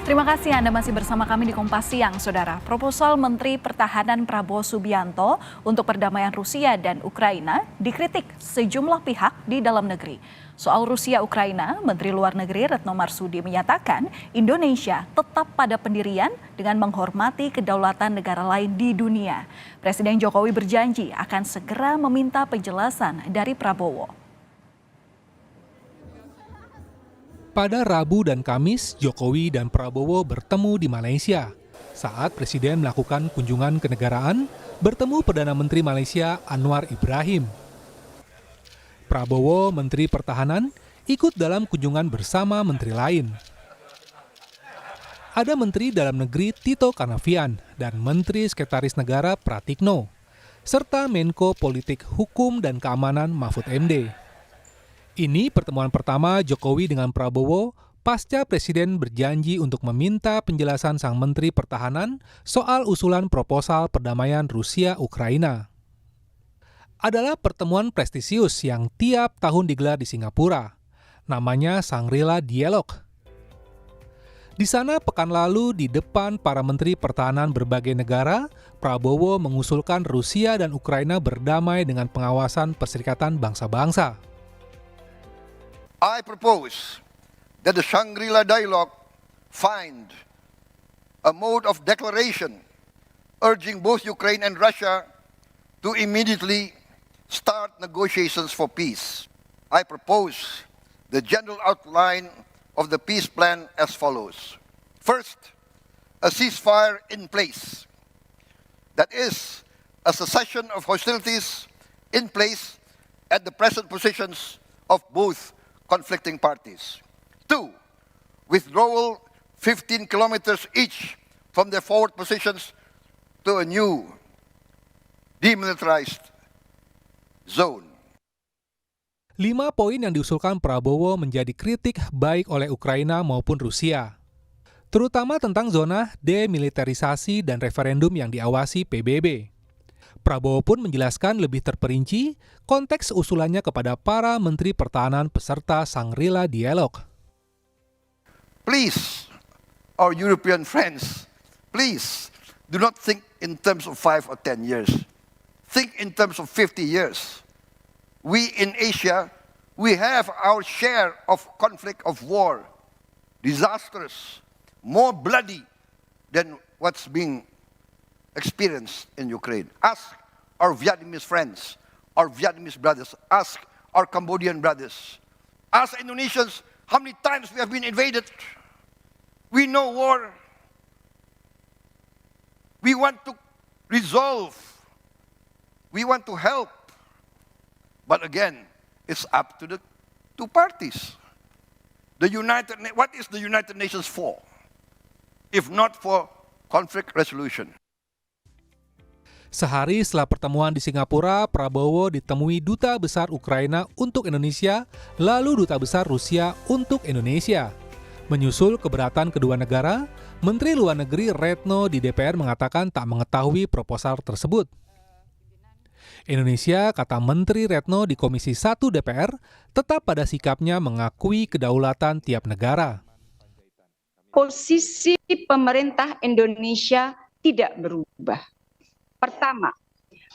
Terima kasih Anda masih bersama kami di Kompas Siang, Saudara. Proposal Menteri Pertahanan Prabowo Subianto untuk perdamaian Rusia dan Ukraina dikritik sejumlah pihak di dalam negeri. Soal Rusia-Ukraina, Menteri Luar Negeri Retno Marsudi menyatakan Indonesia tetap pada pendirian dengan menghormati kedaulatan negara lain di dunia. Presiden Jokowi berjanji akan segera meminta penjelasan dari Prabowo. Pada Rabu dan Kamis, Jokowi dan Prabowo bertemu di Malaysia. Saat Presiden melakukan kunjungan kenegaraan, bertemu Perdana Menteri Malaysia Anwar Ibrahim. Prabowo, Menteri Pertahanan, ikut dalam kunjungan bersama menteri lain. Ada Menteri Dalam Negeri Tito Karnavian dan Menteri Sekretaris Negara Pratikno, serta Menko Politik Hukum dan Keamanan Mahfud MD. Ini pertemuan pertama Jokowi dengan Prabowo pasca Presiden berjanji untuk meminta penjelasan sang Menteri Pertahanan soal usulan proposal perdamaian Rusia-Ukraina. Adalah pertemuan prestisius yang tiap tahun digelar di Singapura. Namanya Shangri-La Dialogue. Di sana pekan lalu di depan para Menteri Pertahanan berbagai negara, Prabowo mengusulkan Rusia dan Ukraina berdamai dengan pengawasan Perserikatan Bangsa-Bangsa. I propose that the Shangri-La Dialogue find a mode of declaration urging both Ukraine and Russia to immediately start negotiations for peace. I propose the general outline of the peace plan as follows. First, a ceasefire in place. That is, a cessation of hostilities in place at the present positions of both conflicting parties. 2, withdrawal 15 kilometers each from their forward positions to a new demilitarized zone. 5 poin yang diusulkan Prabowo menjadi kritik baik oleh Ukraina maupun Rusia, terutama tentang zona demilitarisasi dan referendum yang diawasi PBB. Prabowo pun menjelaskan lebih terperinci konteks usulannya kepada para Menteri Pertahanan peserta Shangri-La Dialogue. Please, our European friends, please do not think in terms of 5 or 10 years. Think in terms of 50 years. We in Asia, we have our share of conflict, of war, disastrous, more bloody than what's being experienced in Ukraine. Ask our Vietnamese friends, our Vietnamese brothers, ask our Cambodian brothers, ask Indonesians how many times we have been invaded. We know war. We want to resolve. We want to help. But again, it's up to the two parties. What is the United Nations for? If not for conflict resolution. Sehari setelah pertemuan di Singapura, Prabowo ditemui Duta Besar Ukraina untuk Indonesia, lalu Duta Besar Rusia untuk Indonesia. Menyusul keberatan kedua negara, Menteri Luar Negeri Retno di DPR mengatakan tak mengetahui proposal tersebut. Indonesia, kata Menteri Retno di Komisi 1 DPR, tetap pada sikapnya mengakui kedaulatan tiap negara. Posisi pemerintah Indonesia tidak berubah. Pertama,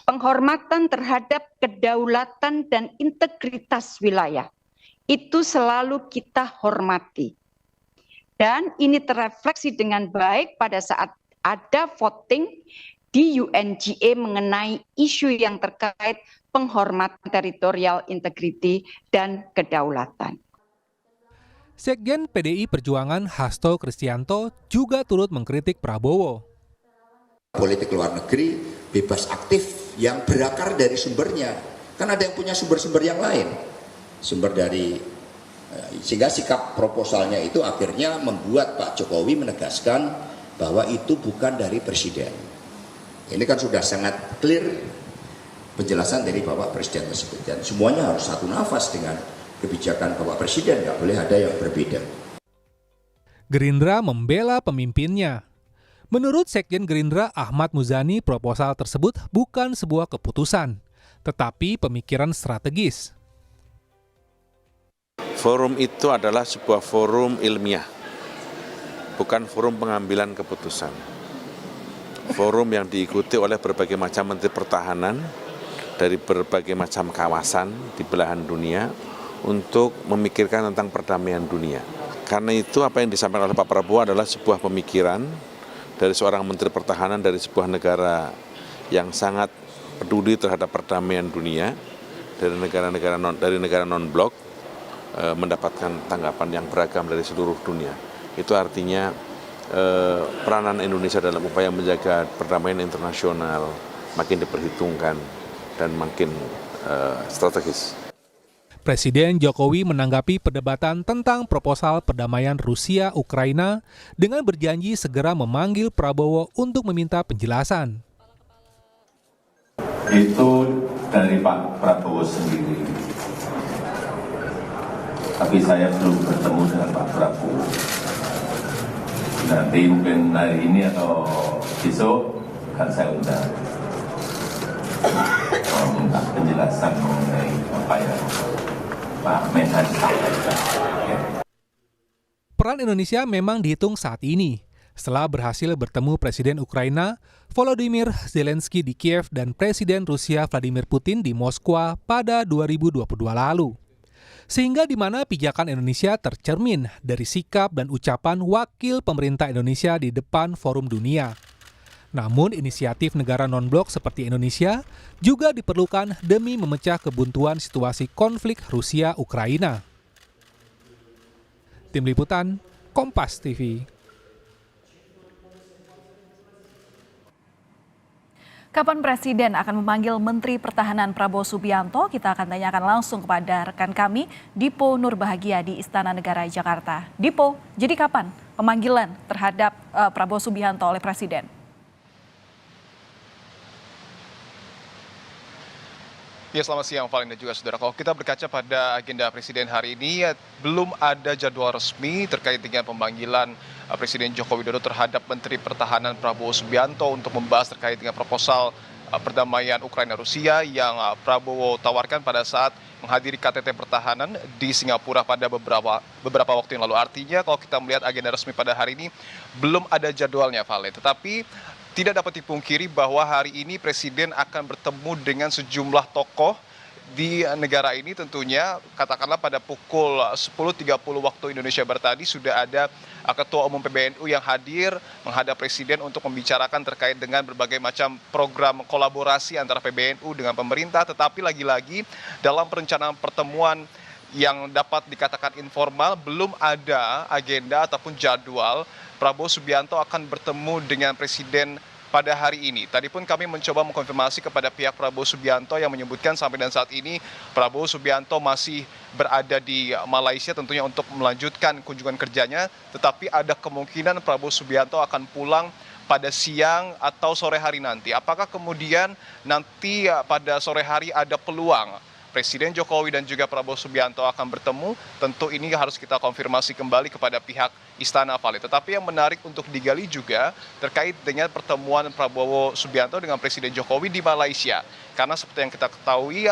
penghormatan terhadap kedaulatan dan integritas wilayah itu selalu kita hormati. Dan ini terefleksi dengan baik pada saat ada voting di UNGA mengenai isu yang terkait penghormatan teritorial integriti dan kedaulatan. Sekjen PDI Perjuangan Hasto Kristianto juga turut mengkritik Prabowo. Politik luar negeri bebas aktif yang berakar dari sumbernya. Kan ada yang punya sumber-sumber yang lain. Sumber dari, sehingga sikap proposalnya itu akhirnya membuat Pak Jokowi menegaskan bahwa itu bukan dari Presiden. Ini kan sudah sangat clear penjelasan dari Bapak Presiden tersebut. Dan semuanya harus satu nafas dengan kebijakan Bapak Presiden, nggak boleh ada yang berbeda. Gerindra membela pemimpinnya. Menurut Sekjen Gerindra Ahmad Muzani, proposal tersebut bukan sebuah keputusan, tetapi pemikiran strategis. Forum itu adalah sebuah forum ilmiah. bukan forum pengambilan keputusan. Forum yang diikuti oleh berbagai macam menteri pertahanan dari berbagai macam kawasan di belahan dunia untuk memikirkan tentang perdamaian dunia. Karena itu apa yang disampaikan oleh Pak Prabowo adalah sebuah pemikiran dari seorang menteri pertahanan dari sebuah negara yang sangat peduli terhadap perdamaian dunia, dari negara non-blok mendapatkan tanggapan yang beragam dari seluruh dunia. Itu artinya peranan Indonesia dalam upaya menjaga perdamaian internasional makin diperhitungkan dan makin strategis. Presiden Jokowi menanggapi perdebatan tentang proposal perdamaian Rusia-Ukraina dengan berjanji segera memanggil Prabowo untuk meminta penjelasan. Itu dari Pak Prabowo sendiri. Tapi saya belum bertemu dengan Pak Prabowo. Nanti mungkin hari ini atau besok akan saya undang. Minta penjelasan mengenai apa yang Pak Menhan sampaikan. Peran Indonesia memang dihitung saat ini, setelah berhasil bertemu Presiden Ukraina Volodymyr Zelensky di Kiev dan Presiden Rusia Vladimir Putin di Moskwa pada 2022 lalu. Sehingga di mana pijakan Indonesia tercermin dari sikap dan ucapan wakil pemerintah Indonesia di depan forum dunia. Namun inisiatif negara non-blok seperti Indonesia juga diperlukan demi memecah kebuntuan situasi konflik Rusia-Ukraina. Tim Liputan, Kompas TV. Kapan Presiden akan memanggil Menteri Pertahanan Prabowo Subianto? Kita akan tanyakan langsung kepada rekan kami, Dipo Nurbahagia di Istana Negara Jakarta. Dipo, jadi kapan pemanggilan terhadap Prabowo Subianto oleh Presiden? Ya, selamat siang Valin dan juga saudara. Kalau kita berkaca pada agenda Presiden hari ini, belum ada jadwal resmi terkait dengan pemanggilan Presiden Joko Widodo terhadap Menteri Pertahanan Prabowo Subianto untuk membahas terkait dengan proposal perdamaian Ukraina-Rusia yang Prabowo tawarkan pada saat menghadiri KTT Pertahanan di Singapura pada beberapa waktu yang lalu. Artinya kalau kita melihat agenda resmi pada hari ini, belum ada jadwalnya Valin. Tetapi tidak dapat dipungkiri bahwa hari ini Presiden akan bertemu dengan sejumlah tokoh di negara ini, tentunya katakanlah pada pukul 10.30 waktu Indonesia Barat tadi sudah ada Ketua Umum PBNU yang hadir menghadap Presiden untuk membicarakan terkait dengan berbagai macam program kolaborasi antara PBNU dengan pemerintah. Tetapi lagi-lagi dalam perencanaan pertemuan yang dapat dikatakan informal, belum ada agenda ataupun jadwal Prabowo Subianto akan bertemu dengan Presiden pada hari ini. Tadi pun kami mencoba mengkonfirmasi kepada pihak Prabowo Subianto yang menyebutkan sampai dan saat ini Prabowo Subianto masih berada di Malaysia tentunya untuk melanjutkan kunjungan kerjanya, tetapi ada kemungkinan Prabowo Subianto akan pulang pada siang atau sore hari nanti. Apakah kemudian nanti pada sore hari ada peluang Presiden Jokowi dan juga Prabowo Subianto akan bertemu? Tentu ini harus kita konfirmasi kembali kepada pihak Istana Valid. Tetapi yang menarik untuk digali juga terkait dengan pertemuan Prabowo Subianto dengan Presiden Jokowi di Malaysia. Karena seperti yang kita ketahui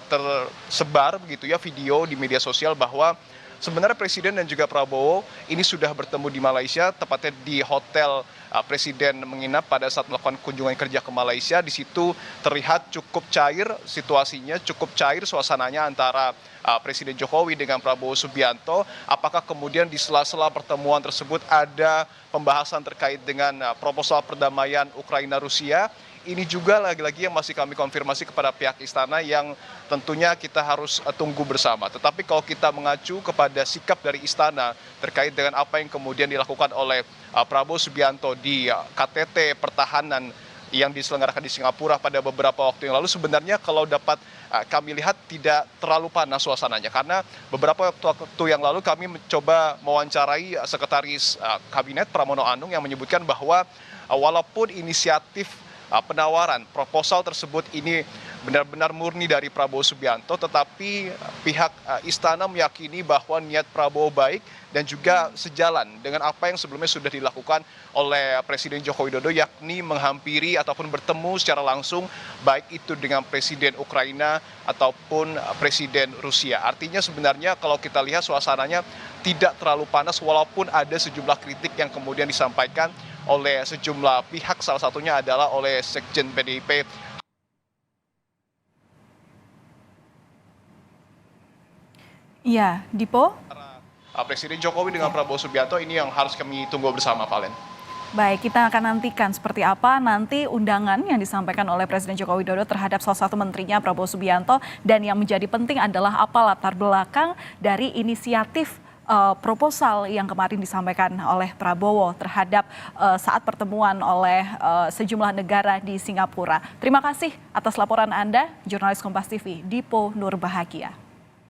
tersebar begitu ya video di media sosial bahwa sebenarnya Presiden dan juga Prabowo ini sudah bertemu di Malaysia, tepatnya di hotel Presiden menginap pada saat melakukan kunjungan kerja ke Malaysia. Di situ terlihat cukup cair situasinya, cukup cair suasananya antara Presiden Jokowi dengan Prabowo Subianto. Apakah kemudian di sela-sela pertemuan tersebut ada pembahasan terkait dengan proposal perdamaian Ukraina-Rusia? Ini juga lagi-lagi yang masih kami konfirmasi kepada pihak istana yang tentunya kita harus tunggu bersama. Tetapi kalau kita mengacu kepada sikap dari istana terkait dengan apa yang kemudian dilakukan oleh Prabowo Subianto di KTT Pertahanan yang diselenggarakan di Singapura pada beberapa waktu yang lalu, sebenarnya kalau dapat kami lihat tidak terlalu panas suasananya. Karena beberapa waktu yang lalu kami mencoba mewawancarai Sekretaris Kabinet Pramono Anung yang menyebutkan bahwa walaupun inisiatif penawaran proposal tersebut ini benar-benar murni dari Prabowo Subianto, tetapi pihak istana meyakini bahwa niat Prabowo baik dan juga sejalan dengan apa yang sebelumnya sudah dilakukan oleh Presiden Joko Widodo, yakni menghampiri ataupun bertemu secara langsung baik itu dengan Presiden Ukraina ataupun Presiden Rusia. Artinya sebenarnya kalau kita lihat suasananya tidak terlalu panas walaupun ada sejumlah kritik yang kemudian disampaikan oleh sejumlah pihak, salah satunya adalah oleh Sekjen PDIP. Iya, Dipo. Presiden Jokowi dengan Prabowo Subianto ini yang harus kami tunggu bersama, Valen. Baik, kita akan nantikan seperti apa nanti undangan yang disampaikan oleh Presiden Joko Widodo terhadap salah satu menterinya Prabowo Subianto, dan yang menjadi penting adalah apa latar belakang dari inisiatif proposal yang kemarin disampaikan oleh Prabowo terhadap saat pertemuan oleh sejumlah negara di Singapura. Terima kasih atas laporan Anda, jurnalis Kompas TV, Dipo Nurbahagia.